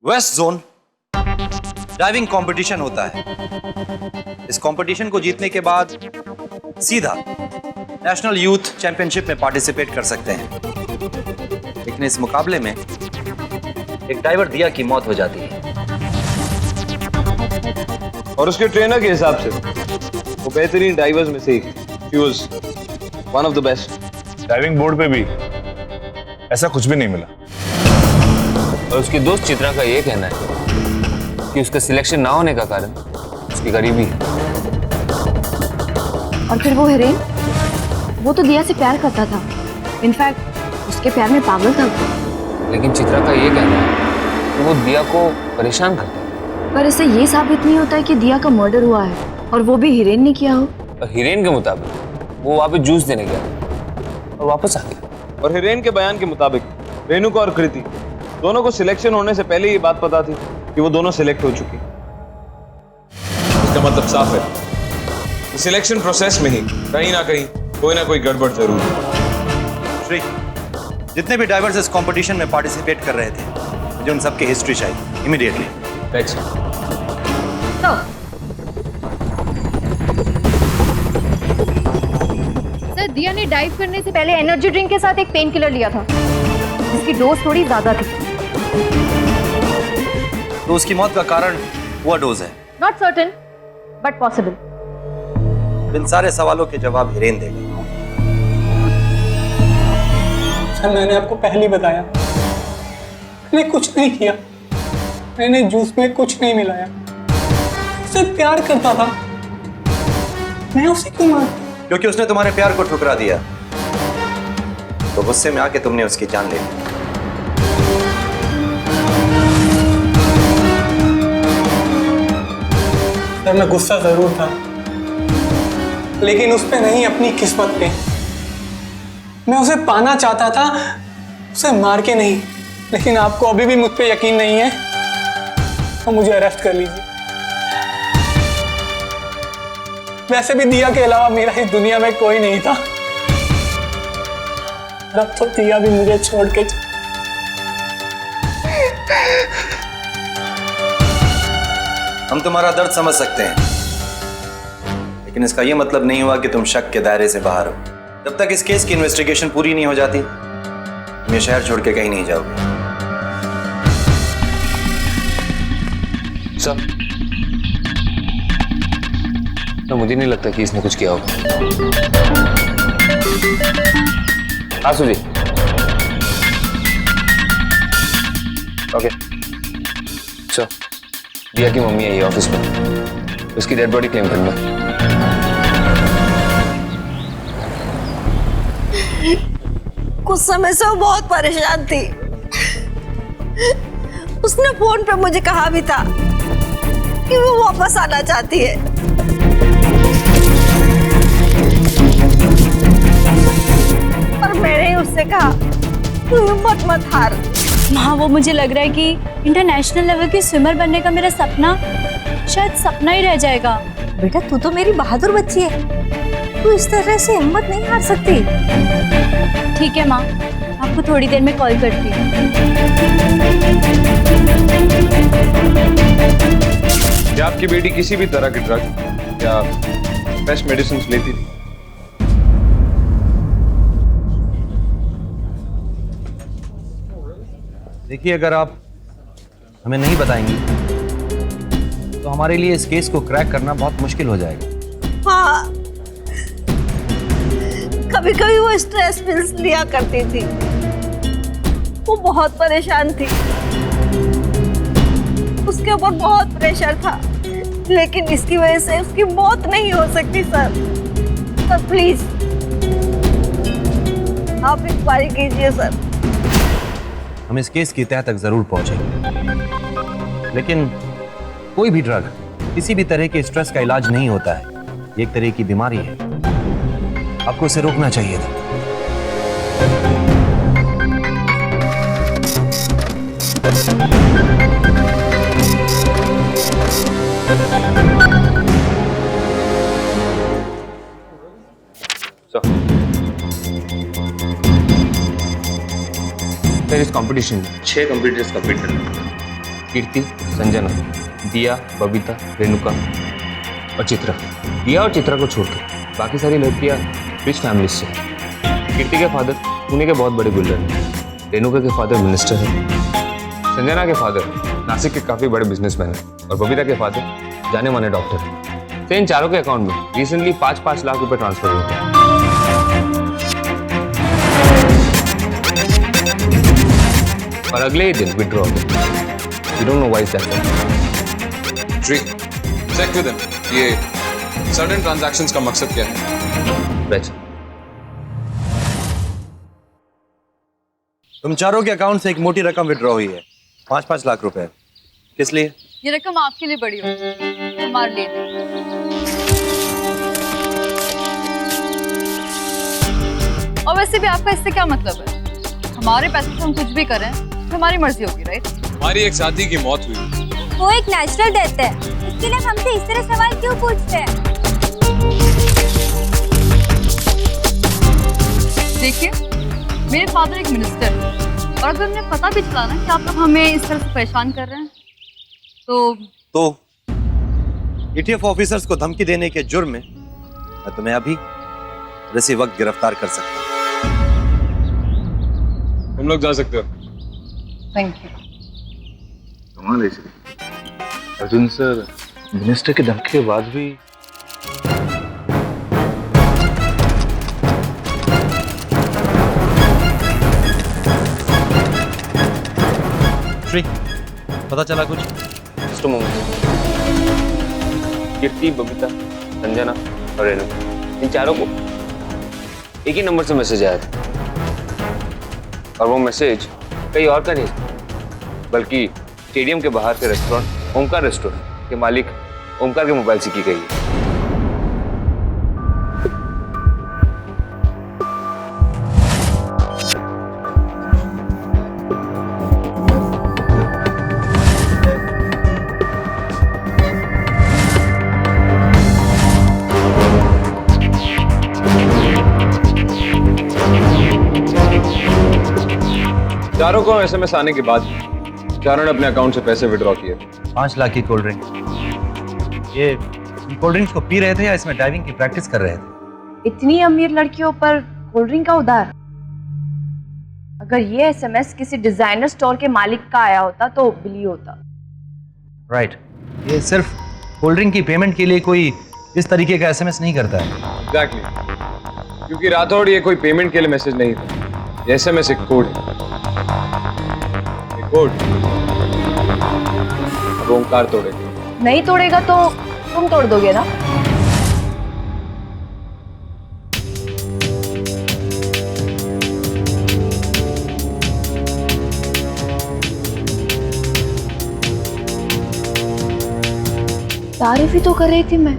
West zone driving competition होता है। इस कंपटीशन को जीतने के बाद सीधा नेशनल यूथ चैंपियनशिप में पार्टिसिपेट कर सकते हैं। लेकिन इस मुकाबले में एक ड्राइवर दिया की मौत हो जाती है और उसके ट्रेनर के हिसाब से वो बेहतरीन ड्राइवर्स में से एक। He was one of the best. Driving board पे भी ऐसा कुछ भी नहीं मिला। और उसकी दोस्त चित्रा का ये कहना है कि उसका सिलेक्शन ना होने का कारण उसकी गरीबी है। और फिर वो हिरेन, वो तो दिया से प्यार करता था। इनफैक्ट उसके प्यार में पागल था। लेकिन चित्रा का ये कहना है कि वो दिया को परेशान करता है। पर इससे ये साबित नहीं होता है कि दिया का मर्डर हुआ है और वो भी हिरेन ने किया हो। और हिरेन के मुताबिक वो वहाँ पे जूस देने गया और वापस आ गया। और हिरेन के बयान के मुताबिक रेणुका और कृति दोनों को सिलेक्शन होने से पहले ये बात पता थी कि वो दोनों सिलेक्ट हो चुकी। इसका मतलब साफ है, सिलेक्शन प्रोसेस में ही कहीं ना कोई गड़बड़ जरूर है। श्री, जितने भी ड्राइवर्स इस कंपटीशन में पार्टिसिपेट कर रहे थे, मुझे उन सबकी हिस्ट्री चाहिए इमीडिएटली। सर, दिया ने डाइव करने से पहले एनर्जी ड्रिंक के साथ एक पेन किलर लिया था, जिसकी डोज थोड़ी ज्यादा थी। तो उसकी मौत का कारण ओवरडोज है। Not certain but possible. इन सारे सवालों के जवाब हिरेन देगी। सर, मैंने आपको पहले ही बताया, मैंने कुछ नहीं किया। मैंने जूस में कुछ नहीं मिलाया। उससे प्यार करता था, मैं उसे क्यों मार? क्योंकि उसने तुम्हारे प्यार को ठुकरा दिया, तो गुस्से में आके तुमने उसकी जान ले ली। सर, मैं गुस्सा जरूर था, लेकिन उस पे नहीं, अपनी किस्मत पे। मैं उसे पाना चाहता था, उसे मार के नहीं। लेकिन आपको अभी भी मुझ पे यकीन नहीं है तो मुझे अरेस्ट कर लीजिए। वैसे भी दिया के अलावा मेरा इस दुनिया में कोई नहीं था। अब तो दिया भी मुझे छोड़ के हम तुम्हारा दर्द समझ सकते हैं, लेकिन इसका यह मतलब नहीं हुआ कि तुम शक के दायरे से बाहर हो। जब तक इस केस की इन्वेस्टिगेशन पूरी नहीं हो जाती, तुम ये शहर छोड़ के कहीं नहीं जाओगे। सर, तो मुझे नहीं लगता कि इसने कुछ किया होगा। आसू जी, ओके। सर, दिया की मम्मी है ये ऑफिस में, उसकी डेड बॉडी क्लेम करना। कुछ समय से वो बहुत परेशान थी। उसने फोन पे मुझे कहा भी था कि वो वापस आना चाहती है। पर मैंने उससे कहा तू हिम्मत मत हार। माँ, वो मुझे लग रहा है कि इंटरनेशनल लेवल की स्विमर बनने का मेरा सपना शायद सपना ही रह जाएगा। बेटा, तू तो मेरी बहादुर बच्ची है, तू इस तरह से हिम्मत नहीं हार सकती। ठीक है माँ, आपको थोड़ी देर में कॉल करती हूँ। क्या आपकी बेटी किसी भी तरह के ड्रग या बेस्ट मेडिसिन लेती थी? देखिए, अगर आप हमें नहीं बताएंगी तो हमारे लिए इस केस को क्रैक करना बहुत मुश्किल हो जाएगा। हाँ, कभी कभी वो स्ट्रेस पिल्स लिया करती थी। वो बहुत परेशान थी, उसके ऊपर बहुत प्रेशर था, लेकिन इसकी वजह से उसकी मौत नहीं हो सकती। सर, सर प्लीज आप इंक्वायरी कीजिए सर। हम इस केस की तह तक जरूर पहुंचेंगे, लेकिन कोई भी ड्रग किसी भी तरह के स्ट्रेस का इलाज नहीं होता है। ये एक तरह की बीमारी है, आपको इसे रोकना चाहिए था। फिर इस कंपटीशन में 6 कंप्यूटर्स कंप्लीट करना। कीर्ति, संजना, दिया, बबीता, रेणुका और चित्रा। दिया और चित्रा को छोड़ के बाकी सारी लड़कियां रिच फैमिली से। कीर्ति के फादर पुणे के बहुत बड़े बिल्डर हैं। रेणुका के फादर मिनिस्टर हैं। संजना के फादर नासिक के काफी बड़े बिजनेसमैन हैं और बबीता के फादर जाने माने डॉक्टर हैं। तो इन चारों के अकाउंट में रिसेंटली 5-5 लाख रुपए ट्रांसफर हुए थे। और अगले ही दिन विड्रॉ हो गए। You don't know why is that? Shri, check with him. ये सडन ट्रांजैक्शंस का मकसद क्या है? Right. तुम चारों के अकाउंट से एक मोटी रकम विड्रॉ हुई है, 5-5 लाख रुपए। किस लिए? ये रकम आपके लिए बड़ी होगी, हमारे लिए नहीं। और वैसे भी आपका इससे क्या मतलब है? हमारे पैसे से हम कुछ भी करें तो हमारी मर्जी होगी, राइट? हमारी एक साथी की मौत हुई। वो एक नेचुरल डेथ है, इसके लिए हमसे इस तरह सवाल क्यों पूछते हैं? देखिए, मेरे फादर एक मिनिस्टर है और अगर उन्हें पता भी चला ना कि आप लोग हमें इस तरह से परेशान कर रहे हैं तो ETF ऑफिसर्स को धमकी देने के जुर्म में मैं तुम्हें अभी और इसी वक्त गिरफ्तार कर सकता हूं। हम लोग जा सकते हो। Thank you. कमाल है इसकी। अर्जुन सर मिनिस्टर की धमकी के बाद भी श्री, पता चला कुछ? Just a moment. कीर्ति, बबीता, संजना और रेणुका, इन चारों को एक ही नंबर से मैसेज आया था और वो मैसेज कहीं और का नहीं बल्कि स्टेडियम के बाहर के रेस्टोरेंट ओमकार रेस्टोरेंट के मालिक ओमकार के मोबाइल से की गई है। चारों को SMS आने के बाद चारों ने अपने अकाउंट से पैसे विड्रॉ किए। 5 लाख की कोल्ड ड्रिंक। ये कोल्ड ड्रिंक्स को पी रहे थे या इसमें ड्राइविंग की प्रैक्टिस कर रहे थे? इतनी अमीर लड़कियों पर कोल्ड ड्रिंक का उधार? अगर ये SMS किसी डिजाइनर स्टोर के मालिक का आया होता तो बिली होता। राइट। ये सिर्फ कोल्ड ड्रिंक की पेमेंट के लिए कोई इस तरीके का SMS नहीं करता है। एग्जैक्टली, क्योंकि राठौड़ ये कोई पेमेंट के लिए मैसेज नहीं था। ये SMS एक कोड है। कोड ओमकार तोड़ेगा। नहीं तोड़ेगा तो तुम तोड़ दोगे ना? तारीफ ही तो कर रही थी मैं।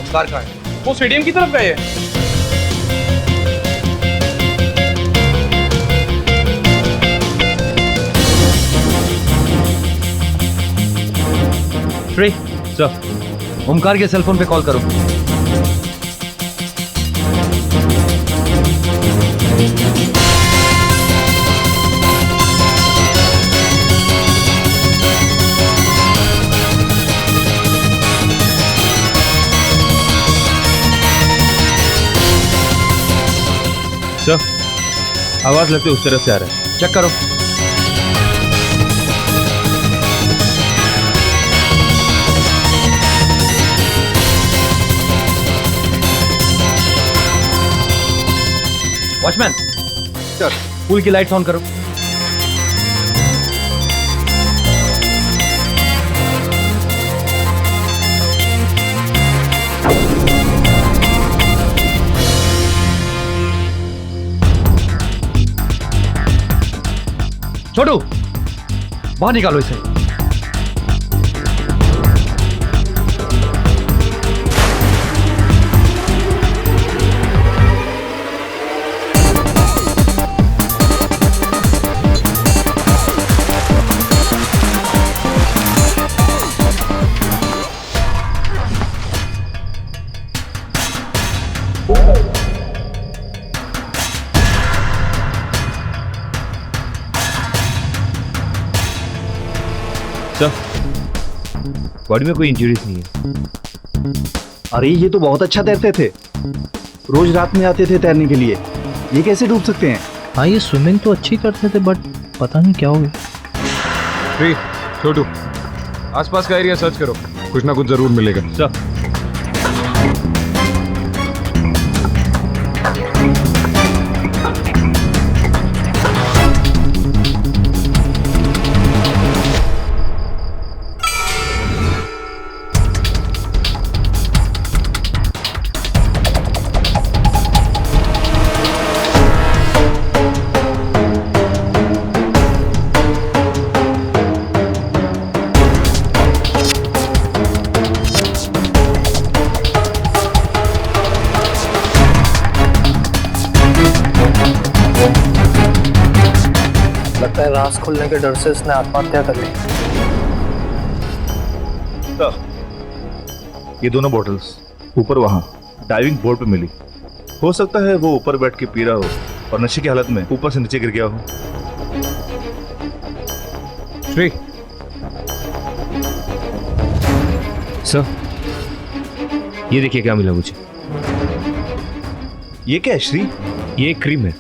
ओमकार कहाँ है? वो स्टेडियम की तरफ गए हैं। श्री, सर, ओमकार के सेल फोन पे कॉल करो। सर आवाज लगती है उस तरफ से आ रहा है। चेक करो। वॉचमैन, सर, पूल की लाइट्स ऑन करो। छोटू, बाहर निकालो इसे। सर, बॉडी में कोई इंजरीज नहीं है। अरे ये तो बहुत अच्छा तैरते थे, रोज रात में आते थे तैरने के लिए, ये कैसे डूब सकते हैं? हाँ ये स्विमिंग तो अच्छी करते थे बट पता नहीं क्या हो गया। श्री, छोटू, आसपास का एरिया सर्च करो, कुछ ना कुछ जरूर मिलेगा। सर, लगता है रास खुलने के डर से इसने आत्महत्या कर ली। ये दोनों बॉटल्स ऊपर वहाँ डाइविंग बोर्ड पे मिली। हो सकता है वो ऊपर बैठ के पी रहा हो और नशे की हालत में ऊपर से नीचे गिर गया हो। श्री, सर, ये देखिए क्या मिला मुझे। ये क्या है श्री? ये एक क्रीम है।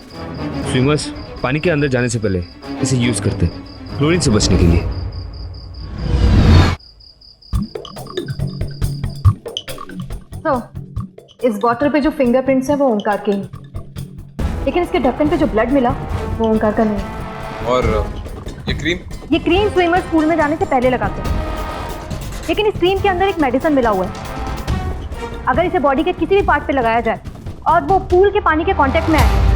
स्विमर्स पानी के अंदर जाने से पहले इसे यूज करते हैं क्लोरीन से बचने के लिए। तो इस बॉटल पे जो फिंगरप्रिंट्स हैं वो ओंकार के हैं, लेकिन इसके ढक्कन पे जो ब्लड मिला वो ओंकार का नहीं है। और ये क्रीम? ये क्रीम स्विमर्स पूल में जाने से पहले लगाते हैं, लेकिन इस क्रीम के अंदर एक मेडिसिन मिला हुआ है। अगर इसे बॉडी के किसी भी पार्ट पे लगाया जाए और वो पूल के पानी के कांटेक्ट में आए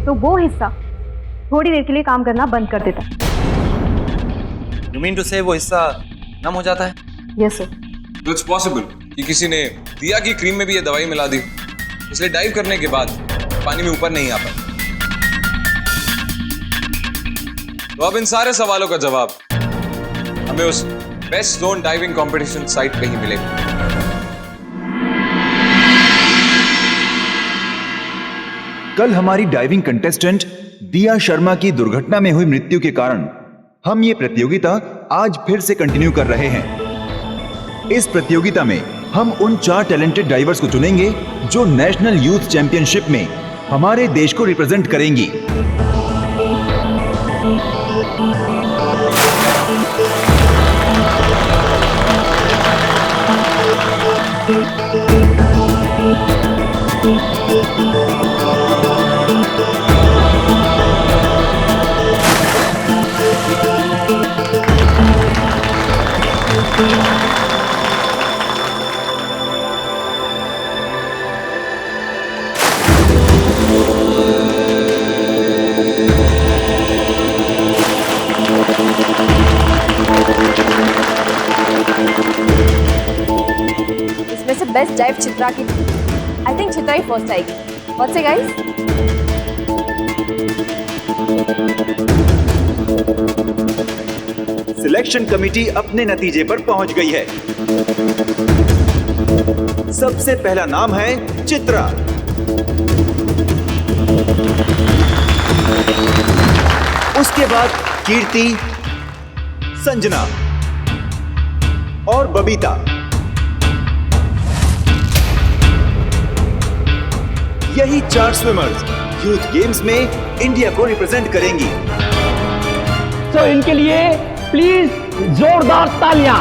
तो वो हिस्सा थोड़ी देर के लिए काम करना बंद कर देता है। You mean to say वो हिस्सा नम हो जाता है? Yes sir. तो इट्स पॉसिबल कि किसी ने दिया की क्रीम में भी ये दवाई मिला दी, इसलिए डाइव करने के बाद पानी में ऊपर नहीं आ पाए। तो अब इन सारे सवालों का जवाब हमें उस west zone diving competition site पे ही मिलेगा। कल हमारी डाइविंग कंटेस्टेंट दिया शर्मा की दुर्घटना में हुई मृत्यु के कारण हम ये प्रतियोगिता आज फिर से कंटिन्यू कर रहे हैं। इस प्रतियोगिता में हम उन 4 टैलेंटेड डाइवर्स को चुनेंगे जो नेशनल यूथ चैंपियनशिप में हमारे देश को रिप्रेजेंट करेंगी। इसमें से बेस्ट डाइव चित्रा की थी। I think Chitra he first आएगी। व्हाट से गाइस? सिलेक्शन कमेटी अपने नतीजे पर पहुंच गई है। सबसे पहला नाम है चित्रा। उसके बाद कीर्ति, संजना और बबीता। यही 4 स्विमर्स यूथ गेम्स में इंडिया को रिप्रेजेंट करेंगी। तो इनके लिए प्लीज जोरदार तालियां।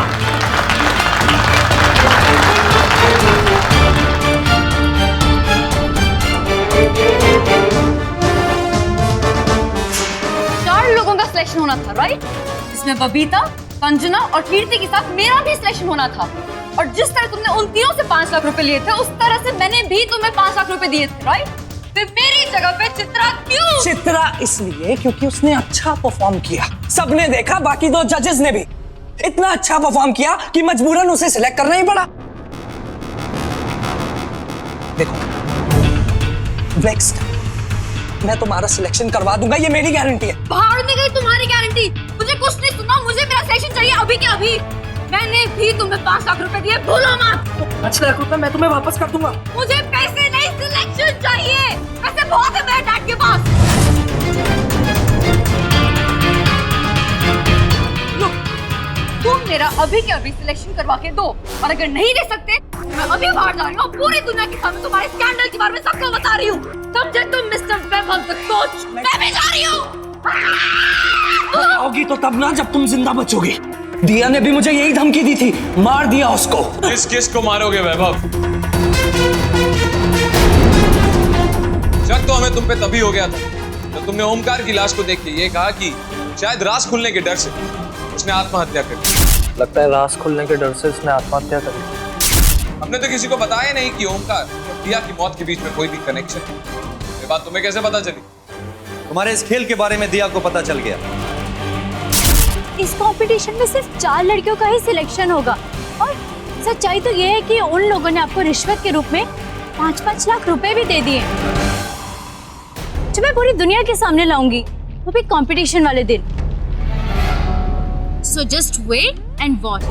चार लोगों का सिलेक्शन होना था, राइट? इसमें बबीता, संजना और कीर्ति के साथ मेरा भी सिलेक्शन होना था। और जिस तरह तुमने उन तीनों से 5 लाख रुपए लिए थे, उस तरह से मैंने भी तुम्हें 5 लाख रुपए दिए थे, राइट? फिर मेरी जगह पे चित्रा क्यों? चित्रा इसलिए क्योंकि उसने अच्छा परफॉर्म किया। सबने देखा, बाकी 2 जजेस ने भी इतना अच्छा परफॉर्म किया कि मजबूरन उसे सिलेक्ट करना ही पड़ा। देखो नेक्स्ट मैं तुम्हारा सिलेक्शन करवा दूंगा, ये मेरी गारंटी है। बाहर नहीं गई तुम्हारी गारंटी। मुझे कुछ नहीं सुना, मुझे मेरा सिलेक्शन चाहिए अभी के अभी। मैंने भी तुम्हें 5 लाख रुपए दिए, भूलो मत। 5 लाख रुपए मैं तुम्हें वापस कर दूंगा। मुझे पैसे नहीं सिलेक्शन चाहिए। पैसे बहुत है मेरे डैड के पास। Look, तुम मेरा अभी के अभी सिलेक्शन करवा के दो, और अगर नहीं दे सकते मैं अभी बाहर जा रही हूँ, पूरी दुनिया के सामने तुम्हारे स्कैंडल के बारे में सबको बता रही हूँ। समझे तुम मिस्टर वैभव द कोच? मैं भी जा रही हूँ। आओगी तो तब ना जब तुम जिंदा बचोगी। दिया ने भी मुझे यही धमकी दी थी, मार दिया उसको। किस को मारोगे वैभव? शक तो हमें तुम पे तभी हो गया था जब तुमने ओमकार की लाश को देख के ये कहा कि शायद राज खुलने के डर से उसने आत्महत्या कर ली। लगता है राज खुलने के डर से उसने आत्महत्या कर ली। हमने तो किसी को बताया नहीं कि ओमकार और दिया की मौत के बीच में कोई भी कनेक्शन है। ये बात तुम्हें कैसे पता चली? तुम्हारे इस खेल के बारे में दिया को पता चल गया। इस कंपटीशन में सिर्फ 4 लड़कियों का ही सिलेक्शन होगा, और सच्चाई तो ये है कि उन लोगों ने आपको रिश्वत के रूप में 5-5 लाख रुपए भी दे दिए, जो मैं पूरी दुनिया के सामने लाऊंगी, वो भी कंपटीशन वाले दिन। So just wait and watch.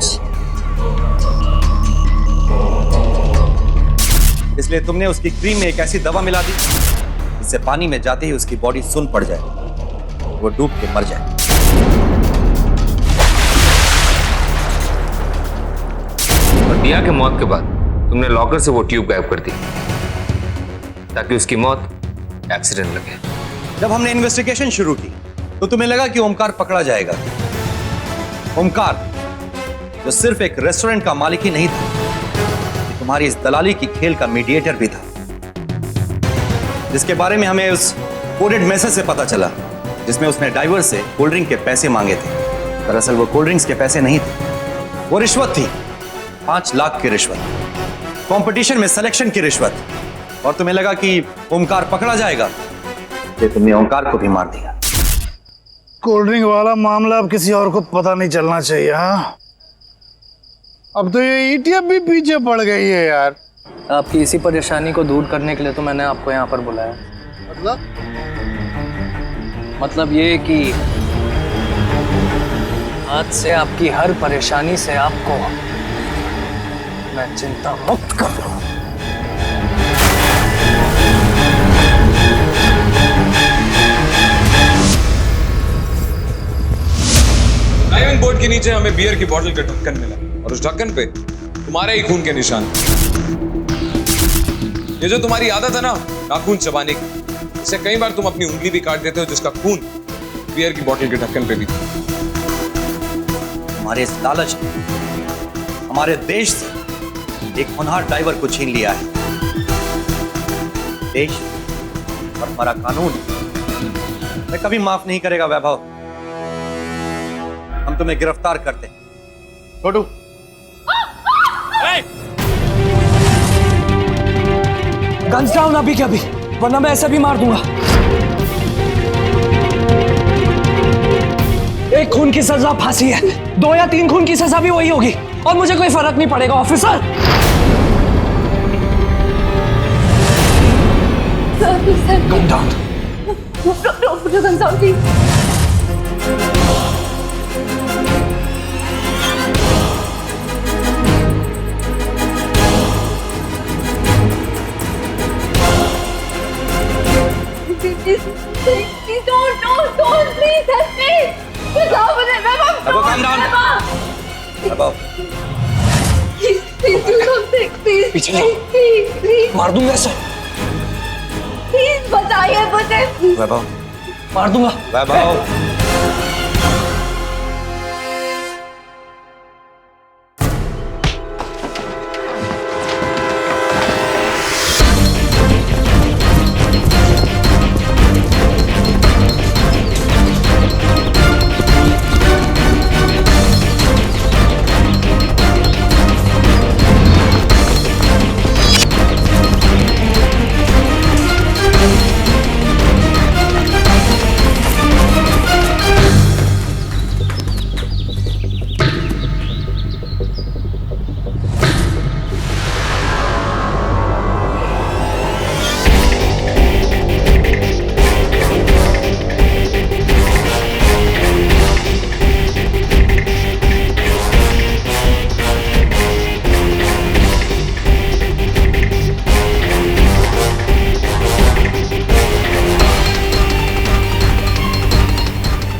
इसलिए तुमने उसकी क्रीम में एक ऐसी दवा मिला दी जिससे पानी में जाते ही उसकी बॉडी सुन्न पड़ जाए, वो डूब के मर जाए। और दिया के मौत के बाद तुमने लॉकर से वो ट्यूब गायब कर दी ताकि उसकी मौत एक्सीडेंट लगे। जब हमने इन्वेस्टिगेशन शुरू की तो तुम्हें लगा कि ओमकार पकड़ा जाएगा। ओमकार जो सिर्फ एक रेस्टोरेंट का मालिक ही नहीं था, तुम्हारी इस दलाली की खेल का मीडिएटर भी था, जिसके बारे में हमें उस कोडेड मैसेज से पता चला जिसमें उसने ड्राइवर से कोल्ड ड्रिंक के पैसे मांगे थे। दरअसल वो कोल्ड ड्रिंक्स के पैसे नहीं थे, वो रिश्वत थी, 5 लाख की रिश्वत, कंपटीशन में सिलेक्शन की रिश्वत। और तुम्हें लगा कि ओमकार पकड़ा जाएगा, ये तुमने ओमकार को भी मार दिया। कोल्ड ड्रिंक वाला मामला अब किसी और को पता नहीं चलना चाहिए। हाँ, अब तो ये ईटीएफ भी पीछे पड़ गई है यार। आपकी इसी परेशानी को दूर करने के लिए तो मैंने आपको यहाँ पर बुलाया। मतलब ये कि आज से आपकी हर परेशानी से आपको मैं चिंता मुक्त कर दूँ। ड्राइविंग बोर्ड के नीचे हमें बियर की बोतल का ढक्कन मिला और उस ढक्कन पे तुम्हारे ही खून के निशान। ये जो तुम्हारी आदत है ना नाखून चबाने की, इससे कई बार तुम अपनी उंगली भी काट देते हो जिसका खून बियर की बोतल के ढक्कन पे भी था। हमारे इस लालच ने हमारे देश से एक होनहार ड्राइवर को छीन लिया है। देश और हमारा कानून मैं कभी माफ नहीं करेगा वैभव। हम तुम्हें गिरफ्तार करते हैं। छोटू, गन्स डाउन अभी के अभी, वरना मैं ऐसे भी मार दूंगा। एक खून की सजा फांसी है, 2 या 3 खून की सजा भी वही होगी, और मुझे कोई फर्क नहीं पड़ेगा officer. Gun down. Gun down please. Please don't, please help me. बचाओ मुझे, calm down. Please do something, please. पीछे जाओ। Please. मार दूंगा ऐसे। Please बताइए मुझे। वैभव, मार दूंगा। वैभव।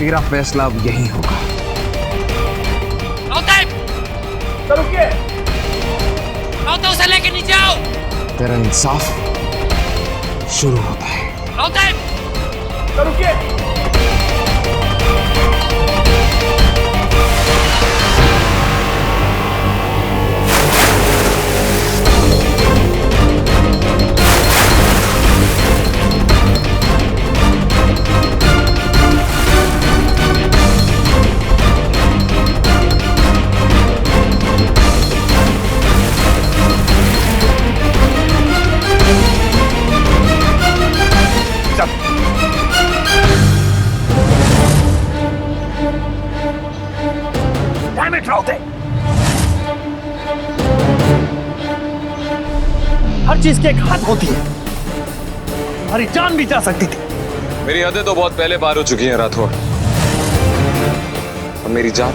तेरा फैसला अब यही होगा। रुकिए, उसे लेके नीचे आओ। तेरा इंसाफ शुरू होता है। रुकिए। हर चीज की एक हद होती है, हमारी जान भी जा सकती थी। मेरी हदें तो बहुत पहले पार हो चुकी हैं राठौड़, और मेरी जान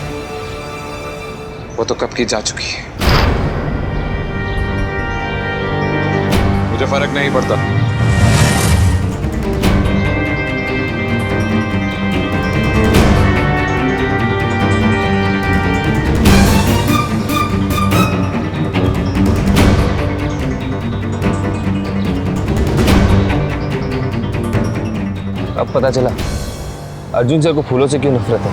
वो तो कब की जा चुकी है। मुझे फर्क नहीं पड़ता। अब पता चला अर्जुन सर को फूलों से क्यों नफरत है।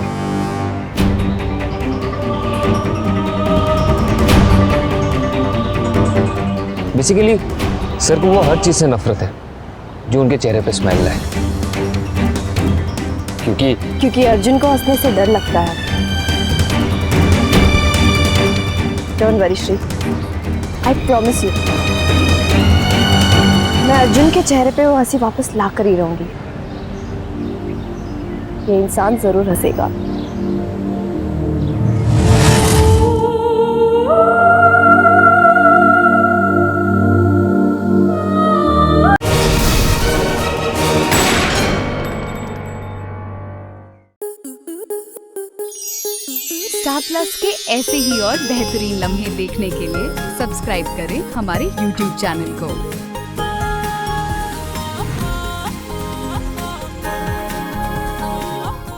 बेसिकली सर को वो हर चीज से नफरत है जो उनके चेहरे पे स्माइल लाए, क्योंकि अर्जुन को हंसने से डर लगता है। Don't worry Shri, I promise you, मैं अर्जुन के चेहरे पे वो हंसी वापस ला कर ही रहूंगी। ये इंसान जरूर हंसेगा। स्टार प्लस के ऐसे ही और बेहतरीन लम्हे देखने के लिए सब्सक्राइब करें हमारे YouTube चैनल को।